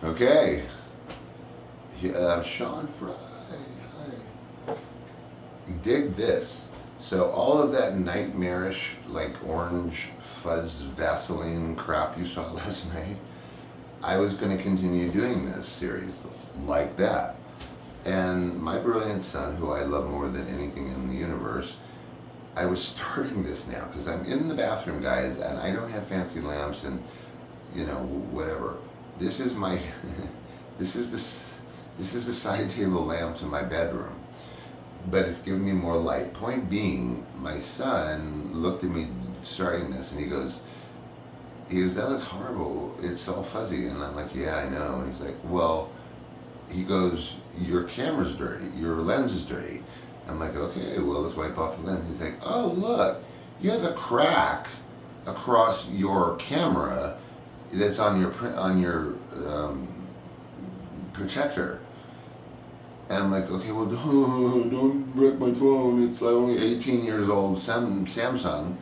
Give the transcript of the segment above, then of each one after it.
Okay. Sean Fry. Hi. Dig this. So all of that nightmarish, like orange fuzz Vaseline crap you saw last night, I was going to continue doing this series like that. And my brilliant son, who I love more than anything in the universe, I was starting this now because I'm in the bathroom, guys, and I don't have fancy lamps and whatever. This is my this is the side table lamp to my bedroom, but it's giving me more light. Point being, my son looked at me starting this and he goes, that looks horrible. It's all fuzzy. And I'm like, yeah, I know. And he's like, well, he goes, your camera's dirty. Your lens is dirty. I'm like, okay, well, let's wipe off the lens. He's like, oh, look, you have a crack across your camera that's on your protector. And I'm like, okay, well, don't wreck my phone. It's only 18 years old Samsung.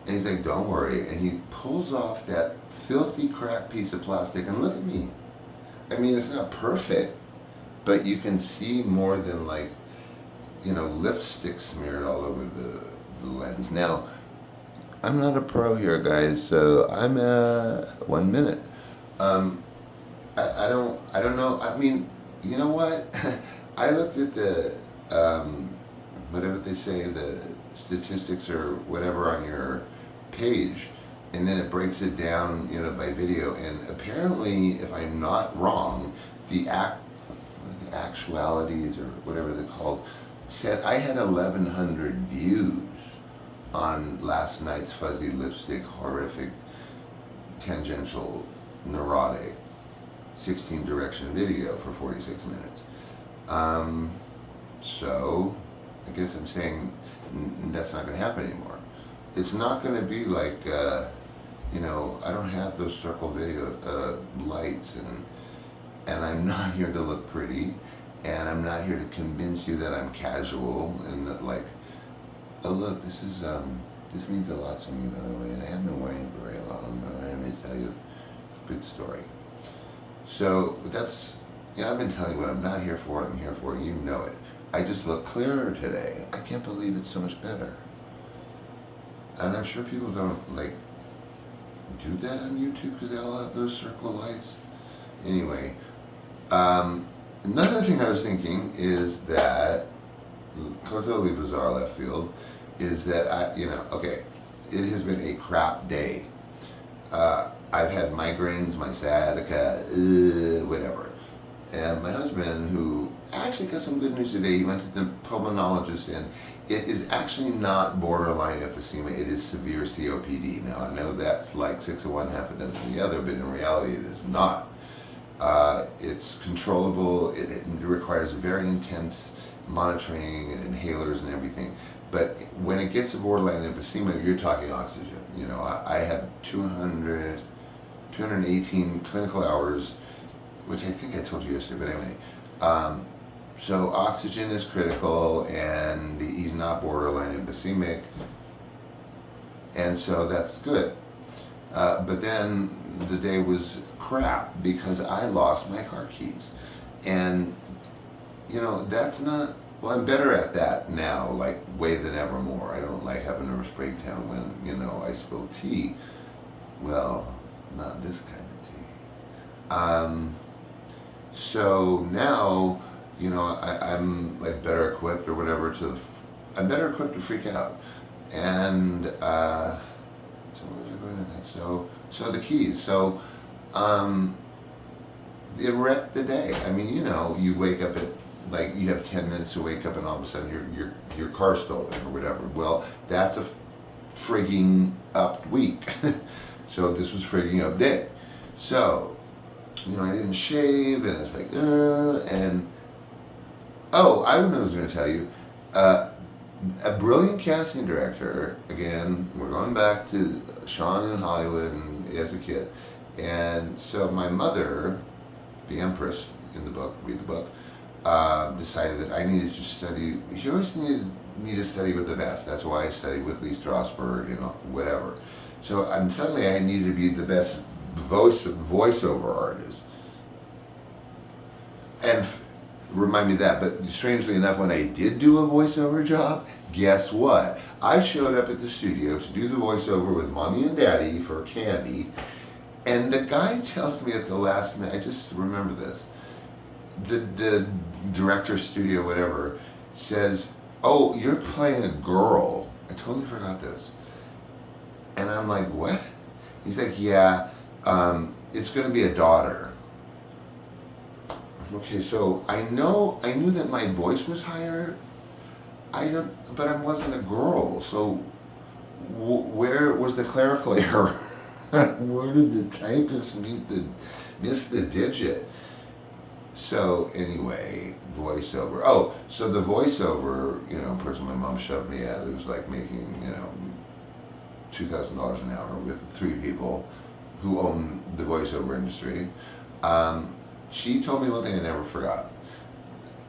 And he's like, don't worry. And he pulls off that filthy cracked piece of plastic. And look at me. I mean, it's not perfect, but you can see more than lipstick smeared all over the lens. Now, I'm not a pro here, guys, so I'm 1 minute. I don't know. I mean, you know what? I looked at the whatever they say, the statistics or whatever on your page, and then it breaks it down, by video. And apparently, if I'm not wrong, the actualities or whatever they're called said I had 1,100 views on last night's fuzzy lipstick, horrific, tangential, neurotic 16 direction video for 46 minutes. So I guess I'm saying that's not going to happen anymore. It's not going to be like, I don't have those circle video lights, and I'm not here to look pretty, and I'm not here to convince you that I'm casual and that oh look, this means a lot to me, by the way, and I haven't been wearing it for very long, but I'm going to tell you a good story. So that's, I've been telling you what I'm not here for, what I'm here for, you know it. I just look clearer today. I can't believe it's so much better. And I'm sure people don't do that on YouTube because they all have those circle lights. Anyway, another thing I was thinking is that, totally bizarre left field, is that it has been a crap day. I've had migraines, my sciatica, whatever. And my husband, who actually got some good news today, he went to the pulmonologist, and it is actually not borderline emphysema, it is severe COPD. Now, I know that's like 6 of one, half a dozen of the other, but in reality it is not. It's controllable, it requires very intense monitoring and inhalers and everything. But when it gets to borderline emphysema, you're talking oxygen. I have 218 clinical hours, which I think I told you yesterday, but anyway. So oxygen is critical, and he's not borderline emphysemic, and so that's good. But then the day was crap because I lost my car keys. And, that's not, well, I'm better at that now, way than ever more. I don't like have a nervous breakdown when, I spill tea. Well, not this kind of tea. So now, I'm better equipped or whatever I'm better equipped to freak out. And, so where was I going with that? So the keys. So, it wrecked the day. I mean, you wake up at, you have 10 minutes to wake up and all of a sudden your car's stolen or whatever. Well, that's a frigging up week. So this was frigging up day. So, I didn't shave, and it's and, oh, I was going to tell you, a brilliant casting director, again, we're going back to Sean in Hollywood and as a kid, and so my mother, the Empress in the book, read the book, decided that I needed to study, she always needed me to study with the best. That's why I studied with Lee Strasberg, whatever. So suddenly I needed to be the best voiceover artist. and remind me of that. But strangely enough, when I did do a voiceover job, guess what? I showed up at the studio to do the voiceover with Mommy and Daddy for Candy, and the guy tells me at the last minute, I just remember this, the director, studio, whatever, says, "Oh, you're playing a girl." I totally forgot this. And I'm like, "What?" He's like, "Yeah, it's going to be a daughter." Okay, so I knew that my voice was higher. But I wasn't a girl. So where was the clerical error? Where did the typist miss the digit? So anyway, voiceover. Oh, so the voiceover, person my mom shoved me at, it was like making, $2,000 an hour with 3 people who own the voiceover industry. She told me one thing I never forgot.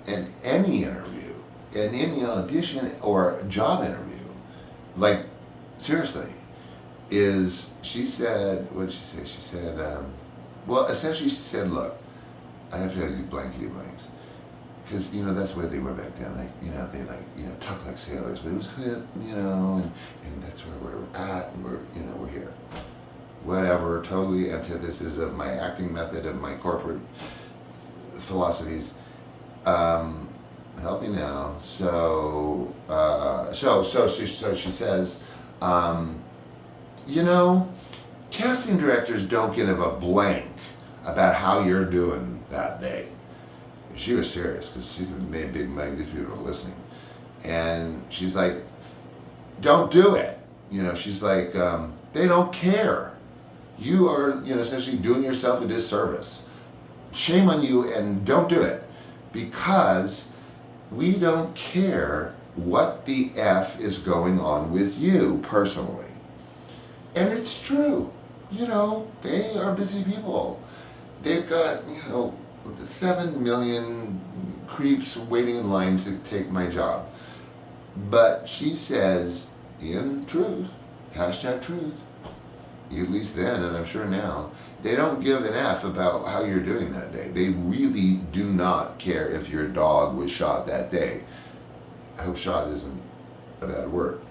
In any interview, in any audition or job interview, like seriously, she said, what did she say? She said, well, essentially she said, "Look, I have to have you blankety blanks." Because, that's the way they were back then. Like, they talk like sailors, but it was hip, and that's where we're at, and we're here. Whatever, totally antithesis of my acting method, of my corporate philosophies. Help me now. So she says, casting directors don't give a blank about how you're doing that day. She was serious because she's made big money. These people are listening, and she's like, "Don't do it." She's like, "They don't care. You are, essentially doing yourself a disservice. Shame on you, and don't do it, because we don't care what the F is going on with you personally." And it's true. They are busy people. They've got, 7 million creeps waiting in line to take my job. But she says, in truth, #truth, at least then, and I'm sure now, they don't give an F about how you're doing that day. They really do not care if your dog was shot that day. I hope shot isn't a bad word.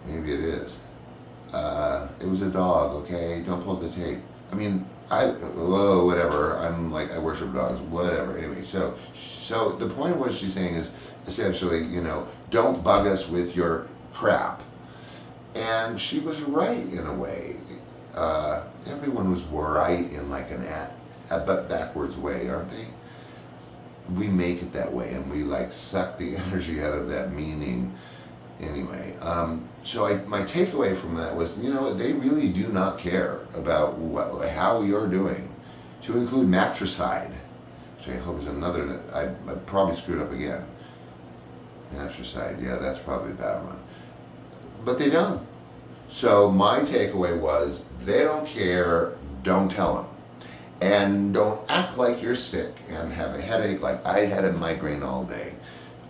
Maybe it is. It was a dog, okay? Don't pull the tape. I mean, whatever. I'm like, I worship dogs, whatever. Anyway, so the point of what she's saying is essentially, don't bug us with your crap. And she was right in a way. Everyone was right in like a but backwards way, aren't they? We make it that way, and we like suck the energy out of that meaning. Anyway, so my takeaway from that was, they really do not care about how you're doing, to include matricide, which I hope is another, I probably screwed up again. Matricide, yeah, that's probably a bad one. But they don't. So my takeaway was, they don't care, don't tell them. And don't act like you're sick and have a headache. Like I had a migraine all day,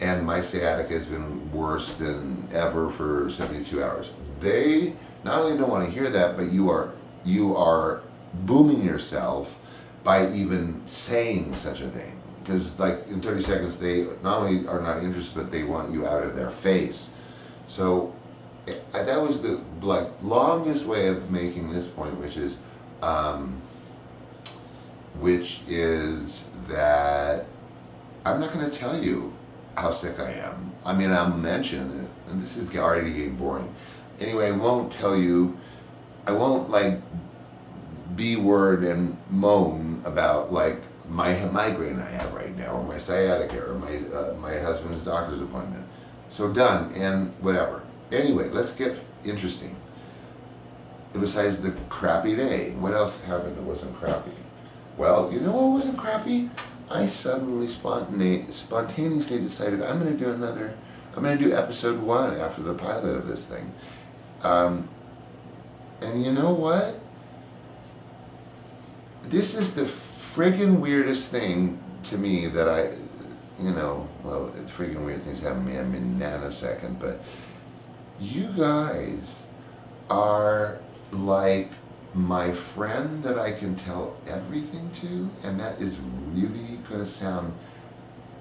and my sciatica has been worse than ever for 72 hours. They not only don't want to hear that, but you are booming yourself by even saying such a thing. Because like in 30 seconds, they not only are not interested, but they want you out of their face. So that was the longest way of making this point, which is that I'm not going to tell you how sick I am. I mean, I'll mention it, and this is already getting boring. Anyway, I won't tell you, I won't B-word and moan about my migraine I have right now, or my sciatica, or my husband's doctor's appointment. So done, and whatever. Anyway, let's get interesting. Besides the crappy day, what else happened that wasn't crappy? Well, you know what wasn't crappy? I suddenly spontaneously decided I'm going to do episode 1 after the pilot of this thing. And you know what? This is the friggin' weirdest thing to me that friggin' weird things happen to me in a nanosecond, but you guys are like my friend that I can tell everything to, and that is really going to sound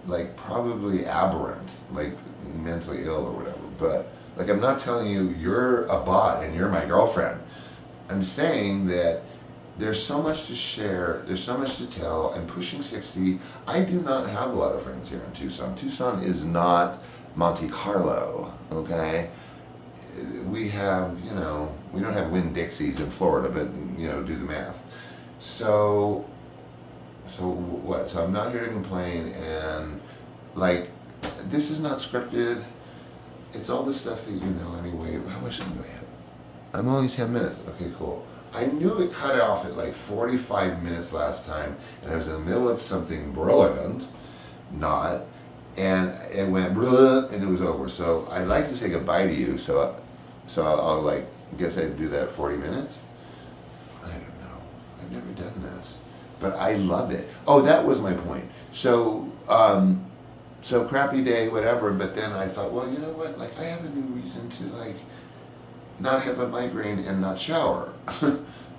like probably aberrant, like mentally ill or whatever, but like I'm not telling you you're a bot and you're my girlfriend. I'm saying that there's so much to share, there's so much to tell. I'm pushing 60. I do not have a lot of friends here in Tucson. Tucson is not Monte Carlo, okay? We have, we don't have Winn-Dixies in Florida, but, do the math. So what? So I'm not here to complain, and like, this is not scripted. It's all the stuff that you know anyway. How much time do I have? I'm only 10 minutes. Okay, cool. I knew it cut off at like 45 minutes last time, and I was in the middle of something brilliant, not, and it went brilliant, and it was over. So I'd like to say goodbye to you. So I'll like guess I'd do that 40 minutes. I don't know. I've never done this, but I love it. Oh, that was my point. So so crappy day, whatever. But then I thought, well, you know what? Like I have a new reason to like not have a migraine and not shower.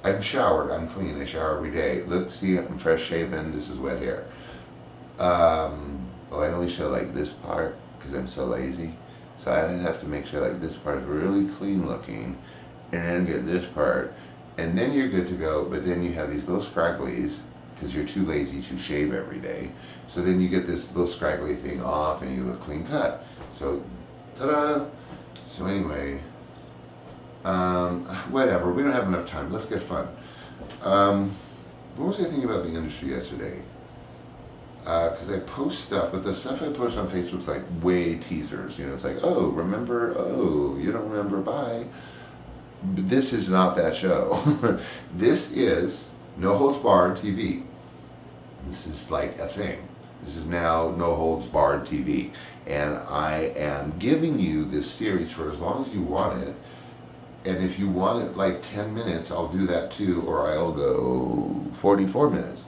I'm showered, I'm clean, I shower every day. Look, see, I'm fresh shaven, this is wet hair. Well, I only show like this part because I'm so lazy. So I have to make sure like this part is really clean looking, and then get this part, and then you're good to go. But then you have these little scragglies because you're too lazy to shave every day. So then you get this little scraggly thing off and you look clean cut. So, ta-da! So anyway, whatever, we don't have enough time. Let's get fun. What was I thinking about the industry yesterday? Because I post stuff, but the stuff I post on Facebook's like way teasers. It's like, oh, remember? Oh, you don't remember? Bye. But this is not that show. This is No Holds Barred TV. This is like a thing. This is now No Holds Barred TV. And I am giving you this series for as long as you want it. And if you want it like 10 minutes, I'll do that too, or I'll go 44 minutes.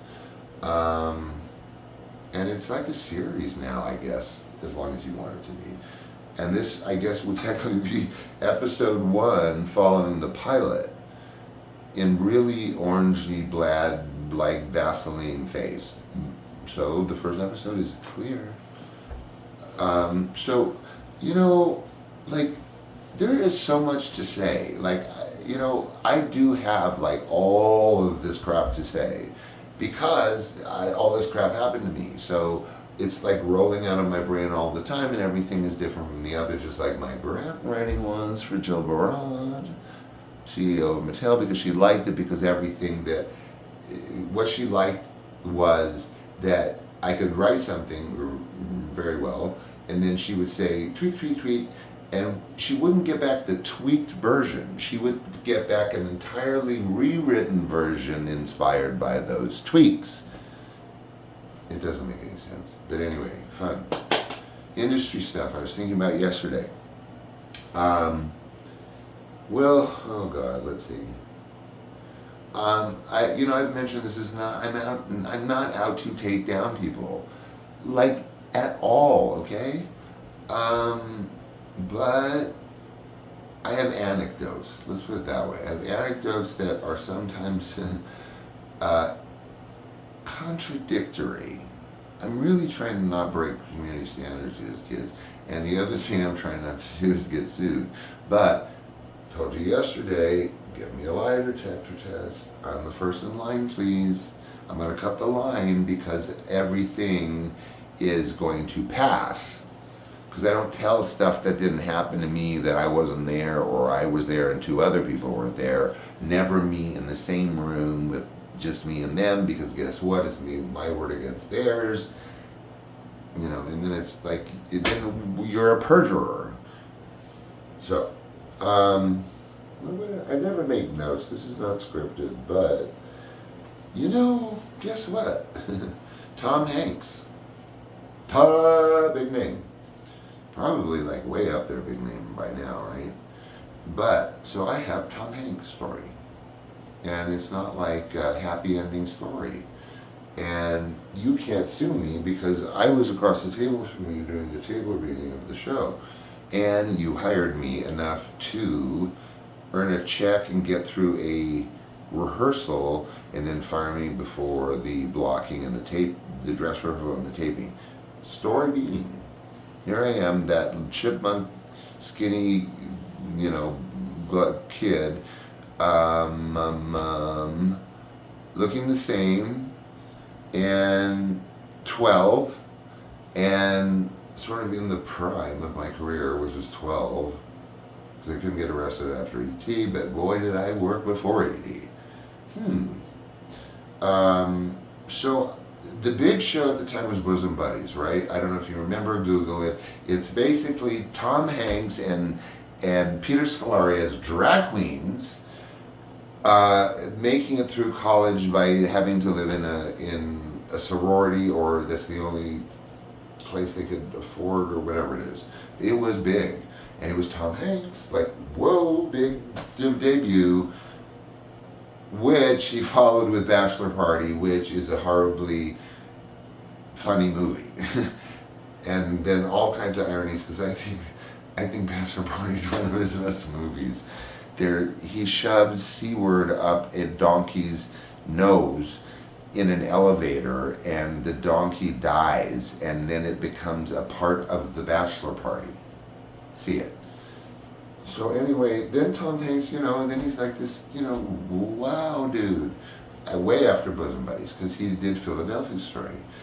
And it's like a series now, I guess, as long as you want it to be. And this, I guess, will technically be episode 1 following the pilot in really orangey, blad, like Vaseline face. So the first episode is clear. So, like, there is so much to say. Like, I do have like all of this crap to say because all this crap happened to me. So it's like rolling out of my brain all the time, and everything is different from the other, just like my grant writing was for Jill BAAAAD, CEO of Mattel, because she liked it, because what she liked was that I could write something very well, and then she would say, tweak, tweak, tweak, and she wouldn't get back the tweaked version. She would get back an entirely rewritten version inspired by those tweaks. It doesn't make any sense. But anyway, fun. Industry stuff I was thinking about yesterday. Well, oh God, let's see. I've mentioned this is not, I'm not out to take down people. Like, at all, okay? But I have anecdotes. Let's put it that way. I have anecdotes that are sometimes contradictory. I'm really trying to not break community standards to these kids. And the other thing I'm trying not to do is get sued. But, told you yesterday, give me a lie detector test. I'm the first in line, please. I'm going to cut the line because everything is going to pass. Because I don't tell stuff that didn't happen to me, that I wasn't there, or I was there and 2 other people weren't there. Never me in the same room with just me and them, because guess what? It's my word against theirs. And then it's like, then you're a perjurer. So, I never make notes. This is not scripted, but, guess what? Tom Hanks. Ta-da! Big name. Probably like way up there, big name by now, right? But, so I have Tom Hanks' story. And it's not like a happy ending story. And you can't sue me because I was across the table from you during the table reading of the show. And you hired me enough to earn a check and get through rehearsal and then fire me before the blocking and the dress rehearsal and the taping. Story being, here I am, that chipmunk, skinny, kid, looking the same, and 12, and sort of in the prime of my career, which was 12, because I couldn't get arrested after ET, but boy did I work before ET. So the big show at the time was Bosom Buddies, right? I don't know if you remember, Google it. It's basically Tom Hanks and Peter Scolari as drag queens, making it through college by having to live in a sorority, or that's the only place they could afford, or whatever it is. It was big, and it was Tom Hanks, like, whoa, big debut, which he followed with Bachelor Party, which is a horribly funny movie. And then all kinds of ironies, because I think Bachelor Party is one of his best movies. There, he shoves C-word up a donkey's nose in an elevator, and the donkey dies, and then it becomes a part of the Bachelor Party. See it. So anyway, then Tom Hanks, and then he's like this, wow, dude. Way after Bosom Buddies, because he did Philadelphia Story.